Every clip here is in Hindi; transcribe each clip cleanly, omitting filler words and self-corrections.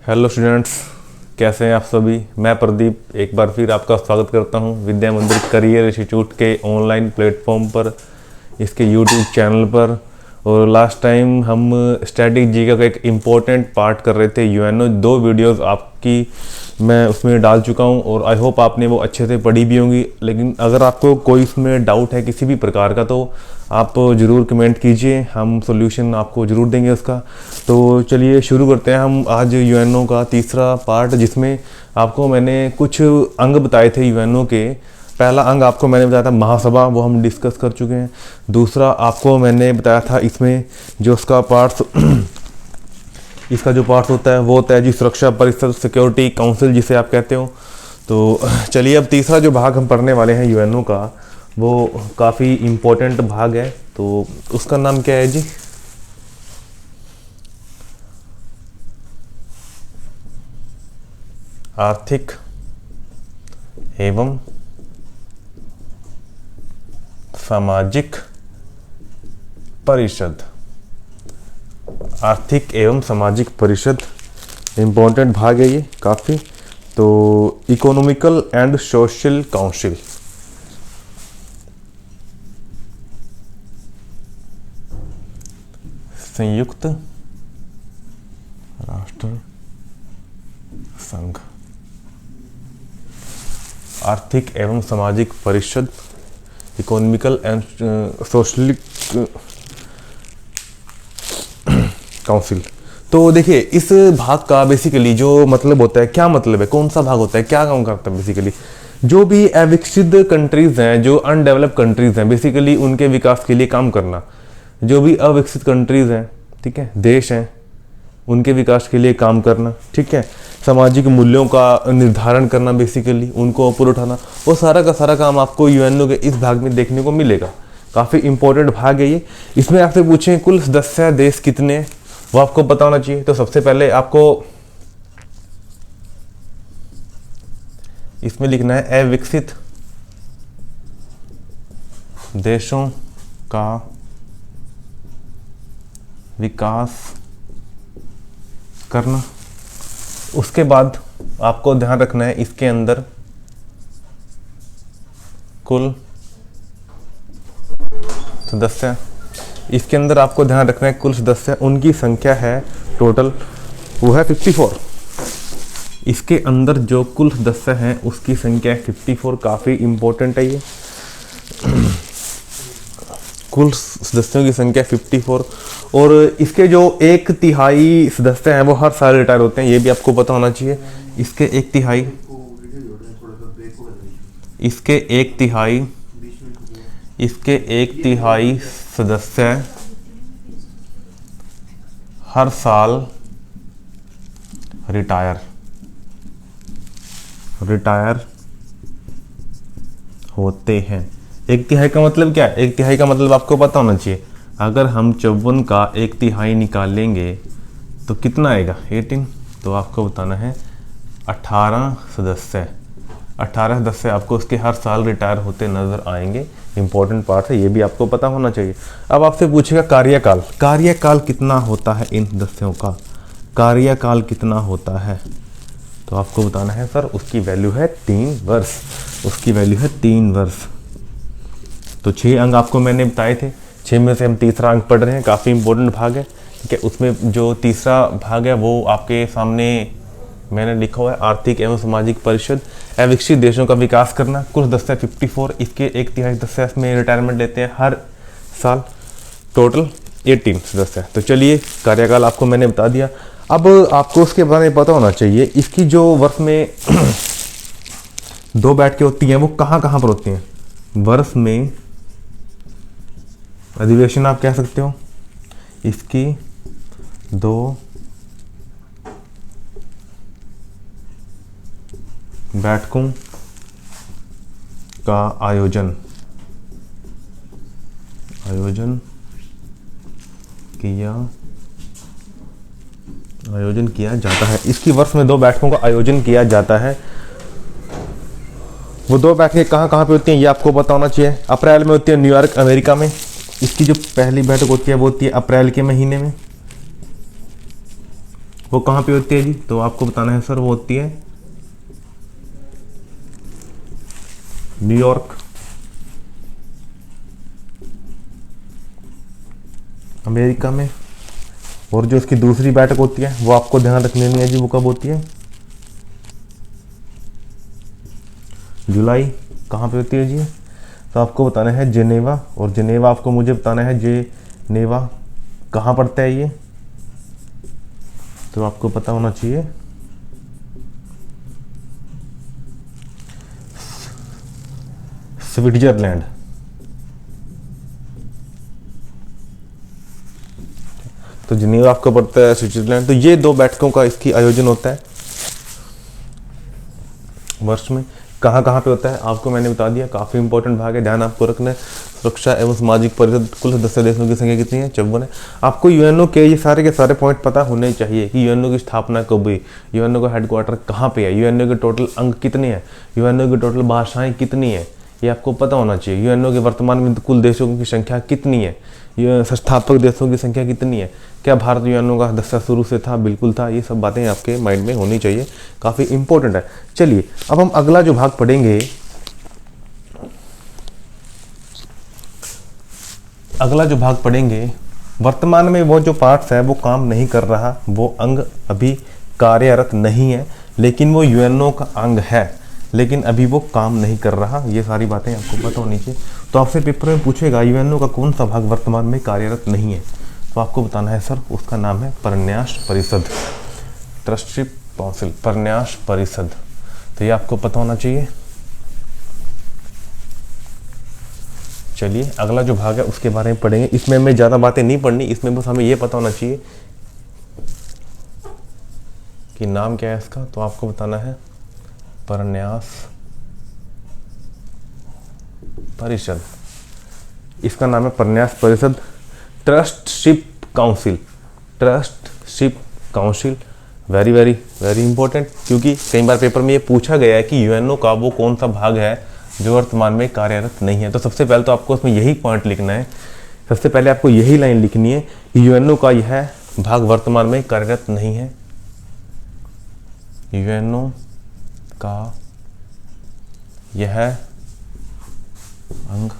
हेलो स्टूडेंट्स, कैसे हैं आप सभी। मैं प्रदीप एक बार फिर आपका स्वागत करता हूं विद्या मंदिर करियर इंस्टीट्यूट के ऑनलाइन प्लेटफॉर्म पर, इसके यूट्यूब चैनल पर। और लास्ट टाइम हम स्टैटिक जीके का एक इम्पोर्टेंट पार्ट कर रहे थे यूएनओ। 2 वीडियोस आपकी मैं उसमें डाल चुका हूं और आई होप आपने वो अच्छे से पढ़ी भी होंगी। लेकिन अगर आपको कोई इसमें डाउट है किसी भी प्रकार का तो आप ज़रूर कमेंट कीजिए, हम सॉल्यूशन आपको ज़रूर देंगे उसका। तो चलिए शुरू करते हैं हम आज यूएनओ का तीसरा पार्ट, जिसमें आपको मैंने कुछ अंग बताए थे यूएनओ के। पहला अंग आपको मैंने बताया था महासभा, वो हम डिस्कस कर चुके हैं। दूसरा आपको मैंने बताया था इसमें जो उसका पार्ट्स इसका जो पार्ट होता है वो होता है जी सुरक्षा परिषद, सिक्योरिटी काउंसिल जिसे आप कहते हो। तो चलिए अब तीसरा जो भाग हम पढ़ने वाले हैं यूएनओ का, वो काफ़ी इम्पोर्टेंट भाग है। तो उसका नाम क्या है जी? आर्थिक एवं सामाजिक परिषद। आर्थिक एवं सामाजिक परिषद इम्पोर्टेंट भाग है ये काफ़ी। तो इकोनॉमिकल एंड सोशल काउंसिल, संयुक्त राष्ट्र संघ। आर्थिक एवं सामाजिक परिषद, इकोनॉमिकल एंड सोशल काउंसिल। तो देखिए इस भाग का बेसिकली जो मतलब होता है, क्या मतलब है, कौन सा भाग होता है, क्या काम करता है बेसिकली। जो भी अविकसित कंट्रीज हैं, जो अनडेवलप्ड कंट्रीज हैं, बेसिकली उनके विकास के लिए काम करना। जो भी अविकसित कंट्रीज हैं, ठीक है, देश हैं, उनके विकास के लिए काम करना, ठीक है। सामाजिक मूल्यों का निर्धारण करना, बेसिकली उनको ऊपर उठाना, वो सारा का सारा काम आपको यूएनओ के इस भाग में देखने को मिलेगा। काफ़ी इंपॉर्टेंट भाग है ये। इसमें आपसे पूछें कुल सदस्य देश कितने हैं, वो आपको पता होना चाहिए। तो सबसे पहले आपको इसमें लिखना है अविकसित देशों का विकास करना। उसके बाद आपको ध्यान रखना है इसके अंदर कुल सदस्य, इसके अंदर आपको ध्यान रखना है कुल सदस्य, उनकी संख्या है टोटल, वो है 54। इसके अंदर जो कुल सदस्य हैं उसकी संख्या 54। काफ़ी इंपॉर्टेंट है ये। कुल सदस्यों की संख्या 54। और इसके जो 1/3 सदस्य हैं वो हर साल रिटायर होते हैं, ये भी आपको पता होना चाहिए। इसके 1/3 इसके 1/3 सदस्य हर साल रिटायर होते हैं। 1/3 का मतलब क्या है? 1/3 का मतलब आपको पता होना चाहिए। अगर हम 54 का 1/3 निकालेंगे तो कितना आएगा? 18। तो आपको बताना है 18 सदस्य। 18 सदस्य आपको उसके हर साल रिटायर होते नजर आएंगे। इंपॉर्टेंट पार्ट है, ये भी आपको पता होना चाहिए। अब आपसे पूछेगा कार्यकाल कितना होता है इन सदस्यों का, कार्यकाल कितना होता है? तो आपको बताना है सर उसकी वैल्यू है 3 वर्ष। उसकी वैल्यू है 3 वर्ष। तो 6 अंक आपको मैंने बताए थे, 6 में से हम तीसरा अंक पढ़ रहे हैं। काफ़ी इंपॉर्टेंट भाग है, ठीक है। उसमें जो तीसरा भाग है वो आपके सामने मैंने लिखा हुआ है, आर्थिक एवं सामाजिक परिषद, अविकसित देशों का विकास करना। कुल सदस्य 54। इसके 1/3 सदस्य में रिटायरमेंट लेते हैं हर साल, टोटल 18 सदस्य। तो चलिए कार्यकाल आपको मैंने बता दिया। अब आपको उसके बारे में पता होना चाहिए इसकी जो वर्ष में 2 बैठकें होती हैं वो कहाँ कहाँ पर होती हैं। वर्ष में अधिवेशन आप कह सकते हो, इसकी 2 बैठकों का आयोजन किया जाता है। इसकी वर्ष में 2 बैठकों का आयोजन किया जाता है। वो 2 बैठकें कहाँ कहाँ पे होती हैं ये आपको पता होना चाहिए। अप्रैल में होती है न्यूयॉर्क अमेरिका में। इसकी जो पहली बैठक होती है वो होती है अप्रैल के महीने में, वो कहाँ पे होती है जी? तो आपको बताना है सर वो होती है न्यूयॉर्क, अमेरिका में। और जो उसकी दूसरी बैठक होती है वो आपको ध्यान रखनी नहीं है जी, वो कब होती है? जुलाई। कहाँ पे होती है जी? तो आपको बताना है जेनेवा, और जेनेवा आपको मुझे बताना है जेनेवा कहाँ पड़ता है ये, तो आपको पता होना चाहिए स्विट्जरलैंड। तो जिनेवा आपको पड़ता है स्विट्जरलैंड। तो ये 2 बैठकों का इसकी आयोजन होता है वर्ष में। कहाँ कहाँ पे होता है आपको मैंने बता दिया, काफ़ी इंपॉर्टेंट भाग है, ध्यान आपको रखना है। सुरक्षा एवं सामाजिक परिषद कुल सदस्य देशों की संख्या कितनी है? 54 है। आपको यूएनओ के ये सारे पॉइंट पता होने चाहिए कि यूएनओ की स्थापना कब हुई, यूएनओ का हेडक्वार्टर कहाँ पे है, यूएनओ के टोटल अंग कितने हैं, यूएनओ की टोटल भाषाएं कितनी है, ये आपको पता होना चाहिए। यूएनओ के वर्तमान में कुल देशों की संख्या कितनी है, संस्थापक देशों की संख्या कितनी है, क्या भारत यूएनओ का सदस्य शुरू से था? बिल्कुल था। ये सब बातें आपके माइंड में होनी चाहिए, काफ़ी इंपॉर्टेंट है। चलिए अब हम अगला जो भाग पढ़ेंगे, वर्तमान में वो जो पार्ट्स है वो काम नहीं कर रहा, वो अंग अभी कार्यरत नहीं है, लेकिन वो यूएनओ का अंग है, लेकिन अभी वो काम नहीं कर रहा। ये सारी बातें आपको पता होनी चाहिए। तो आपसे पेपर में पूछेगा यूएनओ का कौन सा भाग वर्तमान में कार्यरत नहीं है, तो आपको बताना है सर उसका नाम है परन्यास परिषद, ट्रस्टशिप काउंसिल, परन्यास परिषद। तो ये आपको पता होना चाहिए। चलिए अगला जो भाग है उसके बारे में पढ़ेंगे। इसमें हमें ज़्यादा बातें नहीं पढ़नी, इसमें बस हमें ये पता होना चाहिए कि नाम क्या है इसका। तो आपको बताना है परन्यास परिषद, इसका नाम है परन्यास परिषद। ट्रस्टशिप council, ट्रस्टशिप council very very very important, क्योंकि कई बार पेपर में ये पूछा गया है कि यूएनओ का वो कौन सा भाग है जो वर्तमान में कार्यरत नहीं है। तो सबसे पहले तो आपको उसमें यही पॉइंट लिखना है, सबसे पहले आपको यही लाइन लिखनी है कि यूएनओ का यह भाग वर्तमान में कार्यरत नहीं है, यूएनओ का यह अंग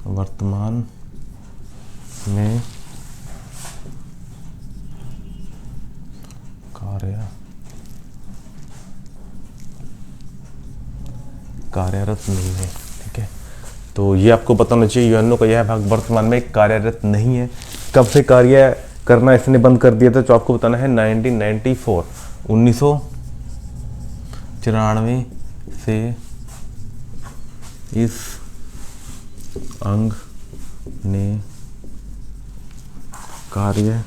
वर्तमान में कार्यरत नहीं है। ठीक है, तो ये आपको पता होना चाहिए यूएनओ का यह भाग वर्तमान में कार्यरत नहीं है। कब से कार्य करना इसने बंद कर दिया था, तो आपको बताना है 1994, 1994 से इस अंग ने कार्य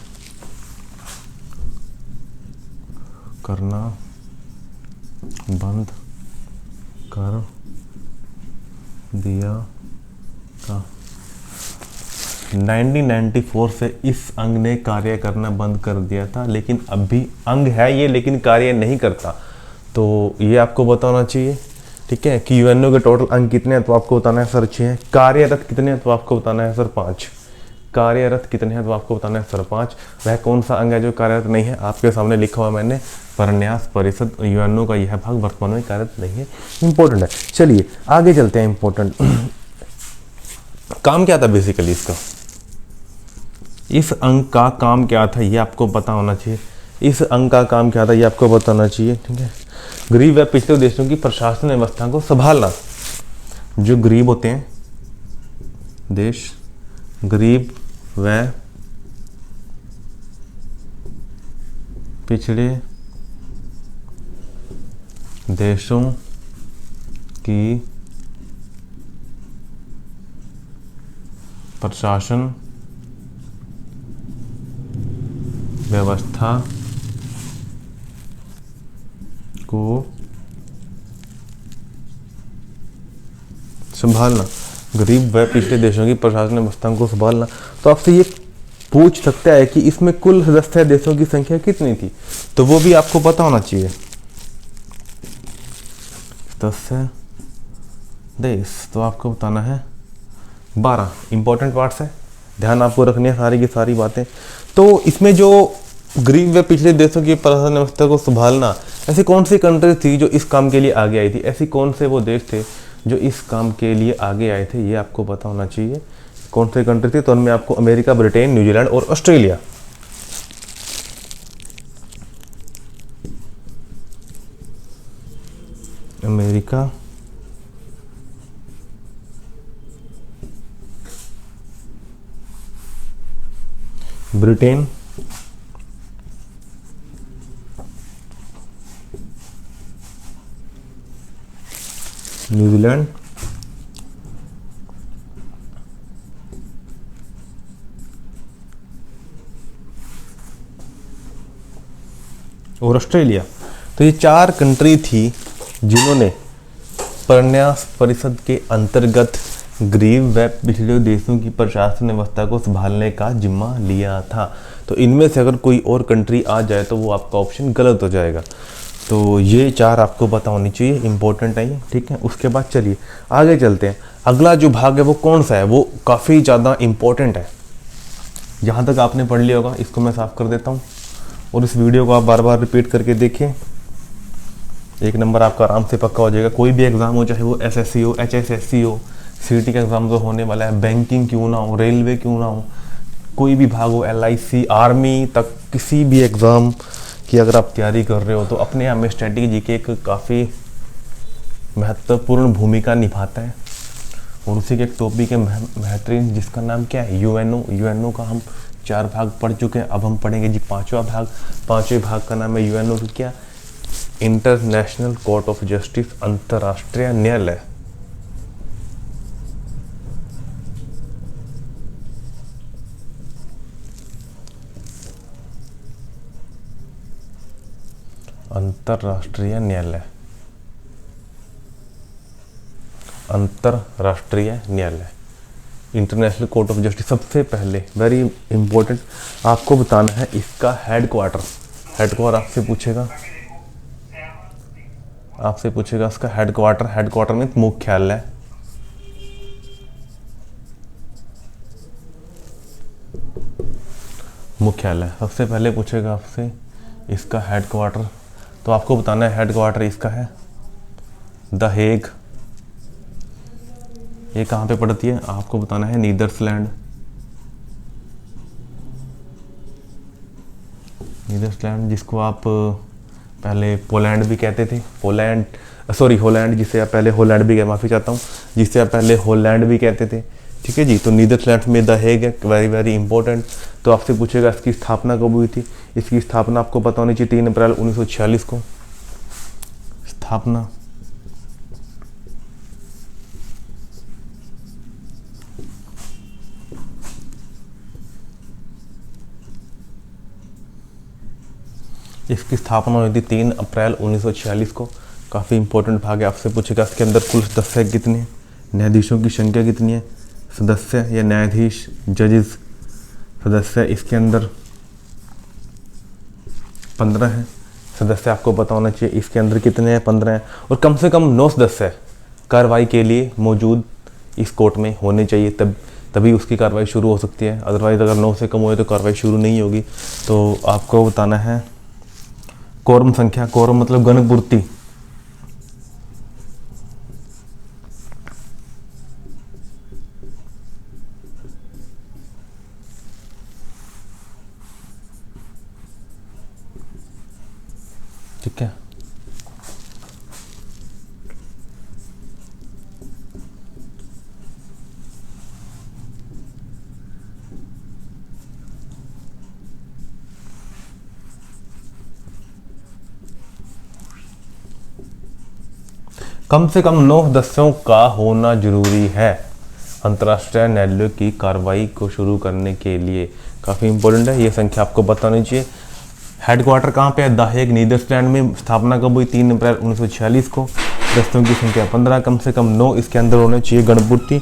करना बंद कर दिया था। 1994 से इस अंग ने कार्य करना बंद कर दिया था, लेकिन अब भी अंग है ये, लेकिन कार्य नहीं करता। तो ये आपको बताना चाहिए। ठीक है, कि यूएनओ के टोटल अंग कितने हैं, तो आपको बताना है सर 6 हैं। कार्यरत कितने हैं, तो आपको बताना है सर 5। कार्यरत कितने हैं, तो आपको बताना है सर 5। वह कौन सा अंग है जो कार्यरत नहीं है, आपके सामने लिखा हुआ मैंने, परन्यास परिषद। यूएनओ का यह भाग वर्तमान में कार्यरत नहीं है। इंपॉर्टेंट है। चलिए आगे चलते हैं। इंपॉर्टेंट काम क्या था बेसिकली इसका, इस अंग का काम क्या था ये आपको पता होना चाहिए। इस अंग का काम क्या था ये आपको बताना चाहिए। ठीक है, गरीब व पिछड़े देशों की प्रशासन व्यवस्था को संभालना। जो गरीब होते हैं देश, गरीब व पिछड़े देशों की प्रशासन व्यवस्था को संभालना, गरीब व पिछड़े देशों की प्रशासन व्यवस्था को संभालना। तो आपसे ये पूछ सकता है कि इसमें कुल सदस्य देशों की संख्या कितनी थी, तो वो भी आपको पता होना चाहिए। सदस्य देश तो आपको बताना है 12। इंपॉर्टेंट पार्ट्स है, ध्यान आपको रखनी है सारी की सारी बातें। तो इसमें जो ग्रीक व पिछले देशों की प्रशासन व्यवस्था को संभालना, ऐसी कौन सी कंट्री थी जो इस काम के लिए आगे आई थी, ऐसी कौन से वो देश थे जो इस काम के लिए आगे आए थे, ये आपको पता होना चाहिए। कौन सी कंट्री थी, तो उनमें आपको अमेरिका, ब्रिटेन, न्यूजीलैंड और ऑस्ट्रेलिया। अमेरिका, ब्रिटेन, न्यूजीलैंड और ऑस्ट्रेलिया। तो ये 4 कंट्री थी जिन्होंने प्रन्यास परिषद के अंतर्गत गरीब व पिछड़े देशों की प्रशासन व्यवस्था को संभालने का जिम्मा लिया था। तो इनमें से अगर कोई और कंट्री आ जाए तो वो आपका ऑप्शन गलत हो जाएगा। तो ये 4 आपको पता होनी चाहिए, इंपॉर्टेंट है ये, ठीक है। उसके बाद चलिए आगे चलते हैं। अगला जो भाग है वो कौन सा है, वो काफ़ी ज़्यादा इम्पोर्टेंट है। जहाँ तक आपने पढ़ लिया होगा इसको मैं साफ कर देता हूँ और इस वीडियो को आप बार बार रिपीट करके देखिए, 1 नंबर आपका आराम से पक्का हो जाएगा। कोई भी एग्ज़ाम हो, चाहे वो SSC हो, HSSC हो, CT का एग्ज़ाम जो होने वाला है, बैंकिंग क्यों ना हो, रेलवे क्यों ना हो, कोई भी भाग हो, LIC, आर्मी तक, किसी भी एग्ज़ाम की अगर आप तैयारी कर रहे हो तो अपने आप में स्ट्रेटजी की एक काफ़ी महत्वपूर्ण भूमिका निभाता है। और उसी के एक टॉपिक है बेहतरीन, जिसका नाम क्या है, यूएनओ का हम 4 भाग पढ़ चुके हैं। अब हम पढ़ेंगे जी 5वां भाग। 5वें भाग का नाम है यूएनओ की क्या, इंटरनेशनल कोर्ट ऑफ जस्टिस, अंतर्राष्ट्रीय न्यायालय। अंतर्राष्ट्रीय न्यायालय, अंतर्राष्ट्रीय न्यायालय, इंटरनेशनल कोर्ट ऑफ जस्टिस। सबसे पहले वेरी इंपॉर्टेंट आपको बताना है इसका हेडक्वार्टर आपसे पूछेगा इसका हेडक्वार्टर में मुख्यालय। सबसे पहले पूछेगा आपसे इसका हेडक्वार्टर, तो आपको बताना है हेडक्वार्टर इसका है द हेग। ये कहाँ पे पड़ती है, आपको बताना है नीदरलैंड, जिसको आप पहले पोलैंड भी कहते थे, हॉलैंड, जिसे आप पहले हॉलैंड भी, माफ़ी चाहता हूँ, जिसे आप पहले हॉलैंड भी कहते थे, ठीक है जी। तो नीदरलैंड में द हेग है, वेरी वेरी इंपॉर्टेंट। तो आपसे पूछेगा इसकी स्थापना कब हुई थी। इसकी स्थापना आपको पता होनी चाहिए 3 अप्रैल 1946 को। स्थापना इसकी स्थापना हुई थी 3 अप्रैल 1946 को। काफ़ी इंपॉर्टेंट भाग है। आपसे पूछेगा इसके अंदर कुल सदस्य कितने हैं, न्यायाधीशों की संख्या कितनी है, सदस्य या न्यायाधीश, जजेस, सदस्य इसके अंदर 15 हैं। सदस्य आपको पता होना चाहिए इसके अंदर कितने हैं, 15 हैं। और कम से कम 9 सदस्य कार्रवाई के लिए मौजूद इस कोर्ट में होने चाहिए, तभी उसकी कार्रवाई शुरू हो सकती है। अदरवाइज अगर 9 से कम हुए तो कार्रवाई शुरू नहीं होगी। तो आपको बताना है कोरम संख्या, कोरम मतलब गणपूर्ति, ठीक है। कम से कम 9 सदस्यों का होना जरूरी है अंतर्राष्ट्रीय न्यायालय की कार्रवाई को शुरू करने के लिए। काफ़ी इंपॉर्टेंट है, ये संख्या आपको पता होनी चाहिए। हेडक्वार्टर कहाँ पे है, द हेग, नीदरलैंड में। स्थापना कब हुई, 3 अप्रैल 1946 को। सदस्यों की संख्या 15, कम से कम 9 इसके अंदर होने चाहिए। गणपूर्ति,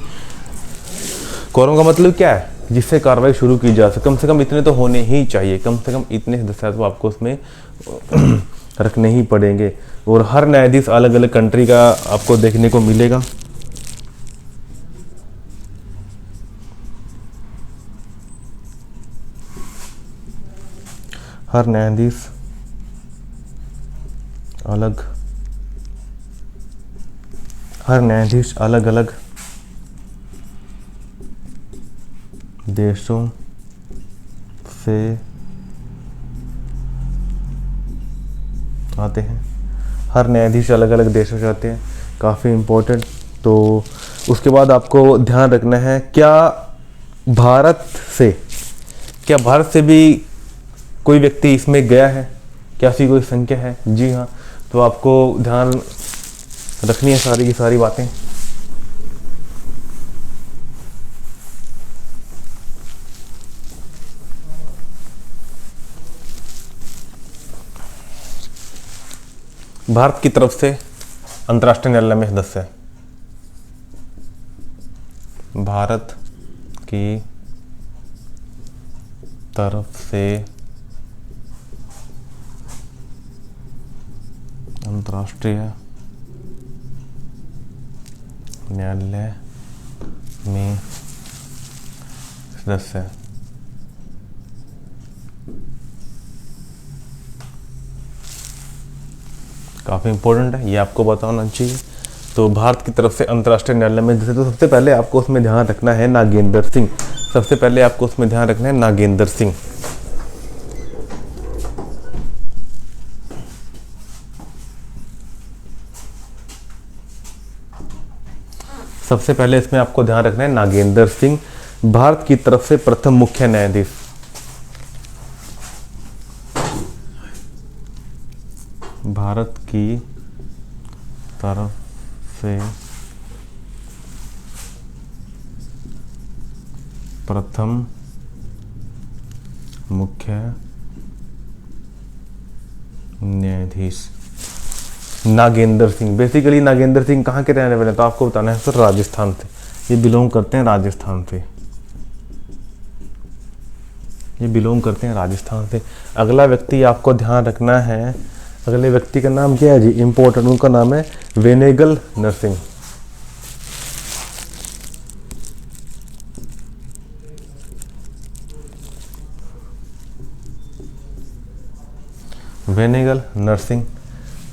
कोरम का मतलब क्या है, जिससे कार्रवाई शुरू की जा सके। कम से कम इतने तो होने ही चाहिए, कम से कम इतने सदस्य तो आपको उसमें रखने ही पड़ेंगे। और हर न्यायाधीश अलग अलग कंट्री का आपको देखने को मिलेगा। हर न्यायाधीश अलग अलग देशों से आते हैं। हर न्यायाधीश अलग अलग देशों से आते हैं, काफ़ी इम्पोर्टेंट। तो उसके बाद आपको ध्यान रखना है, क्या भारत से भी कोई व्यक्ति इसमें गया है, क्या ऐसी कोई संख्या है? जी हाँ। तो आपको ध्यान रखनी है सारी की सारी बातें। भारत की तरफ से अंतर्राष्ट्रीय न्यायालय में सदस्य है। भारत की तरफ से अंतर्राष्ट्रीय न्यायालय में सदस्य है। काफ़ी इंपॉर्टेंट है, ये आपको बताना चाहिए। तो भारत की तरफ से अंतर्राष्ट्रीय न्यायालय में जैसे, तो सबसे पहले आपको उसमें ध्यान रखना है नागेंद्र सिंह। सबसे पहले आपको उसमें ध्यान रखना है नागेंद्र सिंह। सबसे पहले इसमें आपको ध्यान रखना है नागेंद्र सिंह, भारत की तरफ से प्रथम मुख्य न्यायाधीश। भारत की तरफ से प्रथम मुख्य न्यायाधीश नागेंद्र सिंह। बेसिकली नागेंद्र सिंह कहाँ के रहने वाले हैं? तो आपको बताना है सर, राजस्थान से। ये बिलोंग करते हैं राजस्थान से। अगला व्यक्ति आपको ध्यान रखना है, अगले व्यक्ति का नाम क्या है जी? इंपॉर्टेंट, उनका नाम है वेनेगल नरसिंह।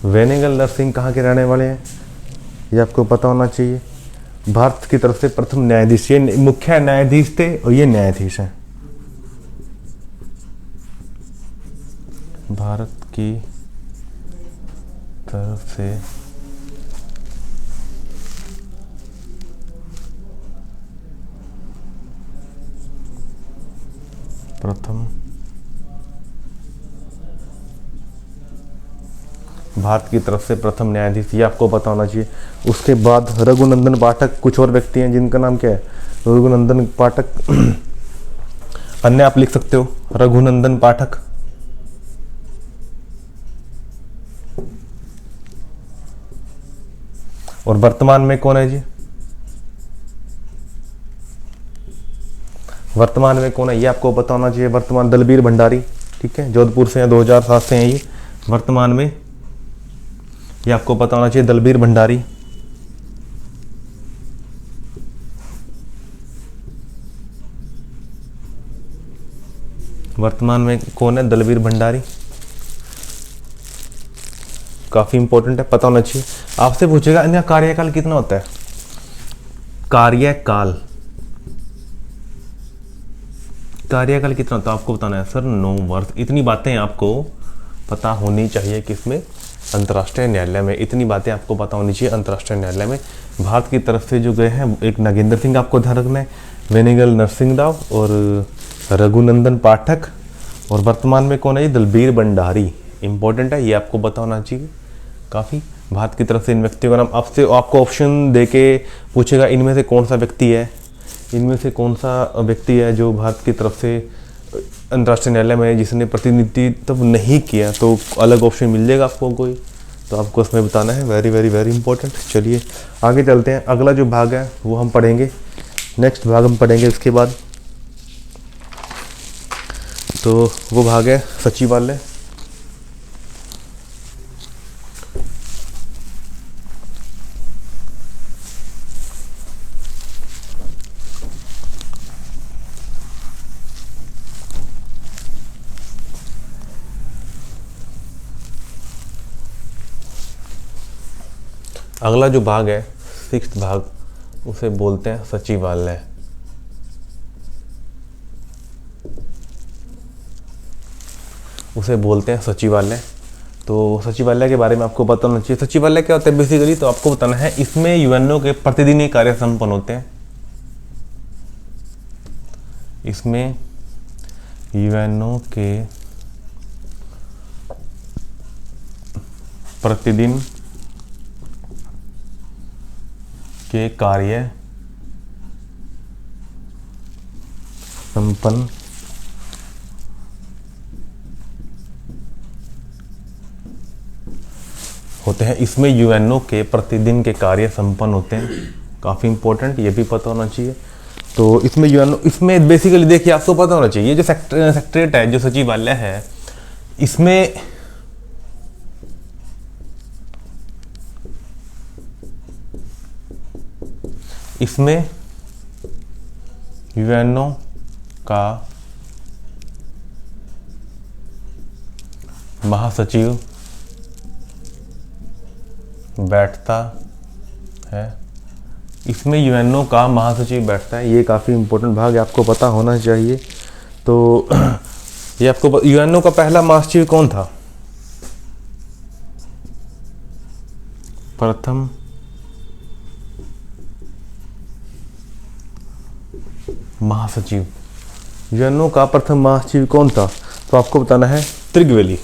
वेनेगल नरसिंह कहाँ के रहने वाले हैं? ये आपको पता होना चाहिए। भारत की तरफ से प्रथम न्यायाधीश, ये मुख्य न्यायाधीश थे और ये न्यायाधीश हैं। भारत की तरफ से प्रथम, भारत की तरफ से प्रथम न्यायाधीश, ये आपको पता होना चाहिए। उसके बाद रघुनंदन पाठक, कुछ और व्यक्ति हैं जिनका नाम क्या है? रघुनंदन पाठक। अन्य आप लिख सकते हो रघुनंदन पाठक। और वर्तमान में कौन है जी? वर्तमान में कौन है ये आपको पता होना चाहिए। वर्तमान दलबीर भंडारी, ठीक है, जोधपुर से हैं, 2007 से हैं ये। वर्तमान में ये आपको पता होना चाहिए, दलबीर भंडारी। वर्तमान में कौन है? दलबीर भंडारी। काफी इंपॉर्टेंट है, पता होना चाहिए। आपसे पूछेगा इनका कार्यकाल कितना होता है? कार्यकाल कितना होता है आपको बताना है सर, 9 वर्ष। इतनी बातें आपको पता होनी चाहिए किसमें? अंतर्राष्ट्रीय न्यायालय में। इतनी बातें आपको पता होनी चाहिए अंतर्राष्ट्रीय न्यायालय में। भारत की तरफ से जो गए हैं, एक नागेंद्र सिंह आपको ध्यान रखना है, वेनेगल नरसिंह राव और रघुनंदन पाठक। और वर्तमान में कौन है? दलबीर भंडारी। इंपॉर्टेंट है, ये आपको पता होना चाहिए काफ़ी। भारत की तरफ से इन व्यक्तियों का नाम आपको ऑप्शन देके पूछेगा, इनमें से कौन सा व्यक्ति है जो भारत की तरफ से अंतर्राष्ट्रीय न्यायालय में जिसने प्रतिनिधित्व नहीं किया, तो अलग ऑप्शन मिल जाएगा आपको कोई, तो आपको उसमें बताना है। Very very very important. चलिए आगे चलते हैं। अगला जो भाग है वो हम पढ़ेंगे, नेक्स्ट भाग हम पढ़ेंगे उसके बाद। तो वो भाग है सचिवालय। अगला जो भाग है, 6th भाग, उसे बोलते हैं सचिवालय। उसे बोलते हैं सचिवालय। तो सचिवालय के बारे में आपको पता होना चाहिए। सचिवालय क्या होता है बेसिकली, तो आपको बताना है, इसमें यूएनओ के प्रतिदिन कार्य संपन्न होते हैं। इसमें यूएनओ के प्रतिदिन के कार्य संपन्न होते हैं। इसमें यूएनओ के प्रतिदिन के कार्य संपन्न होते हैं, काफ़ी इंपॉर्टेंट, ये भी पता होना चाहिए। तो इसमें यूएनओ, इसमें बेसिकली देखिए आपको पता होना चाहिए, ये जो सेक्रेटरीट है, जो सचिवालय है, इसमें यूएनओ का महासचिव बैठता है। इसमें यूएनओ का महासचिव बैठता है, ये काफ़ी इंपॉर्टेंट भाग है, आपको पता होना चाहिए। तो ये आपको, यूएनओ का पहला महासचिव कौन था? प्रथम महासचिव, यूएनओ का प्रथम महासचिव कौन था? तो आपको बताना है त्रिगवेली।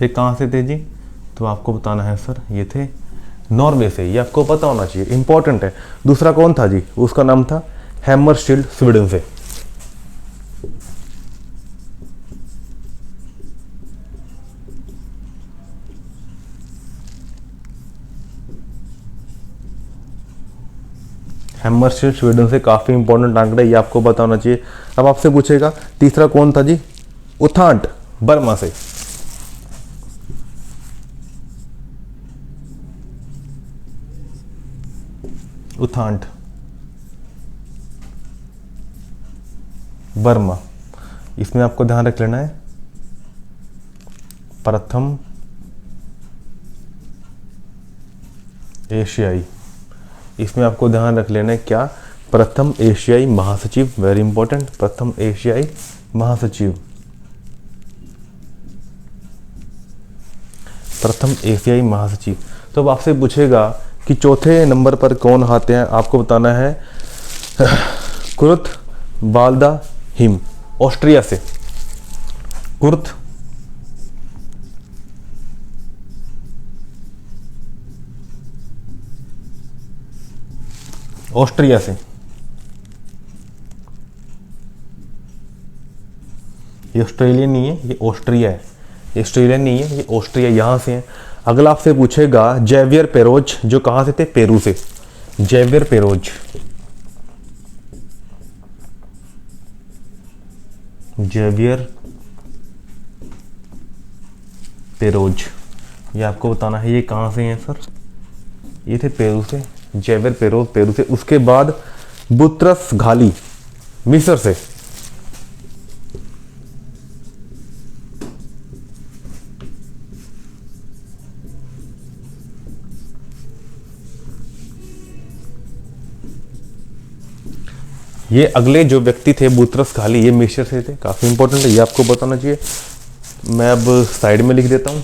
ये कहाँ से थे जी? तो आपको बताना है सर, ये थे नॉर्वे से, ये आपको पता होना चाहिए, इंपॉर्टेंट है। दूसरा कौन था जी? उसका नाम था हैमरस्टिल्ड, स्वीडन से। हैमरस्टिल्ड, स्वीडन से, काफी इंपॉर्टेंट आंकड़ा, ये आपको पता होना चाहिए। अब आपसे पूछेगा तीसरा कौन था जी? उथांट, बर्मा से। उथांट, बर्मा। इसमें आपको ध्यान रख लेना है, प्रथम एशियाई। इसमें आपको ध्यान रख लेना है क्या? प्रथम एशियाई महासचिव, वेरी इंपॉर्टेंट, प्रथम एशियाई महासचिव। प्रथम एशियाई महासचिव। तो अब आपसे पूछेगा कि चौथे नंबर पर कौन आते हैं? आपको बताना है कुर्त बाल्दाहिम, ऑस्ट्रिया से। कुर्त ऑस्ट्रिया से, ये ऑस्ट्रेलियन नहीं है, ये ऑस्ट्रिया है, ये ऑस्ट्रेलियन नहीं है, ये ऑस्ट्रिया, यहां से है। अगला आपसे पूछेगा जेवियर पेरोज, जो कहां से थे? पेरू से। जेवियर पेरोज, जेवियर पेरोज, ये आपको बताना है, ये कहां से हैं सर? ये थे पेरू से, जेवियर पेरोज पेरू से। उसके बाद बुत्रस घाली, मिस्र से। ये अगले जो व्यक्ति थे बुत्रस घाली, ये मिस्र से थे, काफी इंपॉर्टेंट है, ये आपको बताना चाहिए। मैं अब साइड में लिख देता हूं।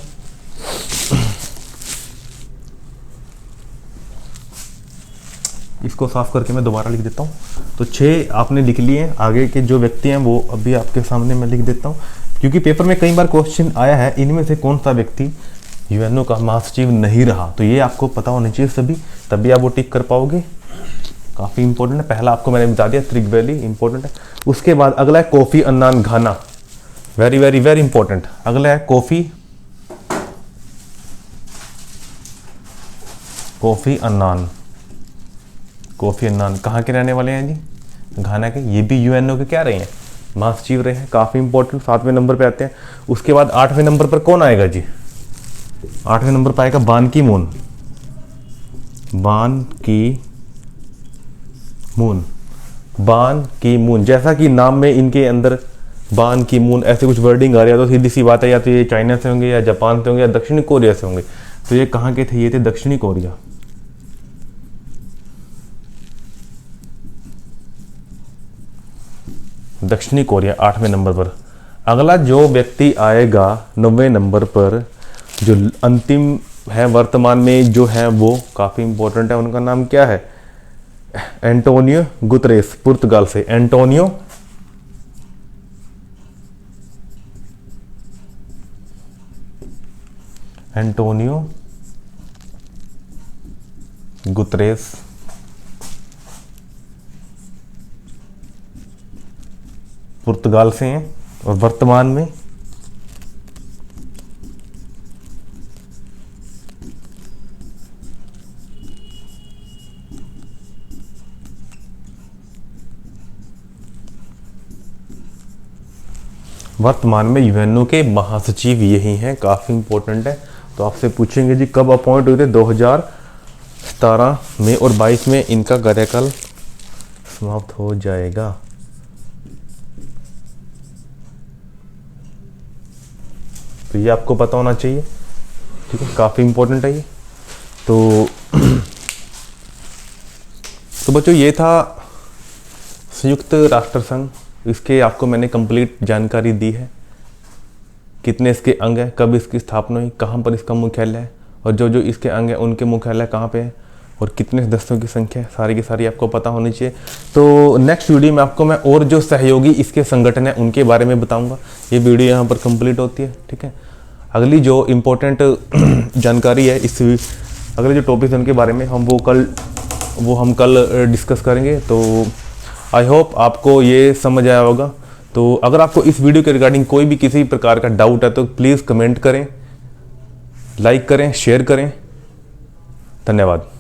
इसको साफ करके मैं दोबारा लिख देता हूं। तो 6 आपने लिख लिए हैं, आगे के जो व्यक्ति हैं वो अभी आपके सामने मैं लिख देता हूं, क्योंकि पेपर में कई बार क्वेश्चन आया है, इनमें से कौन सा व्यक्ति यूएनओ का महासचिव नहीं रहा। तो ये आपको पता होना चाहिए सभी, तभी आप वो टिक कर पाओगे, काफ़ी इंपॉर्टेंट है। पहला आपको मैंने बता दिया, त्रिगवेली, इंपॉर्टेंट है। उसके बाद अगला है कोफी अन्नान घाना, वेरी वेरी वेरी इंपॉर्टेंट। अगला है कोफी अन्नान। कोफी अन्नान कहाँ के रहने वाले हैं जी? घाना के। ये भी यूएनओ के क्या रहे हैं? महासचिव रहे हैं, काफ़ी इंपॉर्टेंट। 7वें नंबर पे आते हैं। उसके बाद 8वें नंबर पर कौन आएगा जी? 8वें नंबर पर आएगा बान की मून। बान की मून, बान की मून, जैसा कि नाम में इनके अंदर बान की मून ऐसे कुछ वर्डिंग आ रही है तो सीधी सी बात है या तो ये चाइना से होंगे या जापान से होंगे या दक्षिणी कोरिया से होंगे। तो ये कहाँ के थे? ये थे दक्षिणी कोरिया। दक्षिणी कोरिया 8वें नंबर पर। अगला जो व्यक्ति आएगा 9वें नंबर पर, जो अंतिम है वर्तमान में जो है वो काफ़ी इंपॉर्टेंट है। उनका नाम क्या है? एंटोनियो गुतरेस, पुर्तगाल से। एंटोनियो गुतरेस, पुर्तगाल से हैं और वर्तमान में यूएनओ के महासचिव यही हैं। काफ़ी इंपॉर्टेंट है। तो आपसे पूछेंगे जी कब अपॉइंट हुए थे? 2017 में और 22 में इनका कार्यकाल समाप्त हो जाएगा। तो ये आपको पता होना चाहिए, ठीक है, काफ़ी इंपॉर्टेंट है ये। तो बच्चों ये था संयुक्त राष्ट्र संघ। इसके आपको मैंने कंप्लीट जानकारी दी है, कितने इसके अंग हैं, कब इसकी स्थापना हुई, कहाँ पर इसका मुख्यालय है और जो जो इसके अंग हैं उनके मुख्यालय कहाँ पे है और कितने सदस्यों की संख्या है, सारी की सारी आपको पता होनी चाहिए। तो नेक्स्ट वीडियो में आपको मैं और जो सहयोगी इसके संगठन है उनके बारे में बताऊंगा। ये वीडियो यहाँ पर कंप्लीट होती है, ठीक है। अगली जो इम्पोर्टेंट जानकारी है इस अगले जो टॉपिक है उनके बारे में हम कल डिस्कस करेंगे। तो आई होप आपको ये समझ आया होगा। तो अगर आपको इस वीडियो के रिगार्डिंग कोई भी किसी प्रकार का डाउट है तो प्लीज़ कमेंट करें, लाइक करें, शेयर करें। धन्यवाद।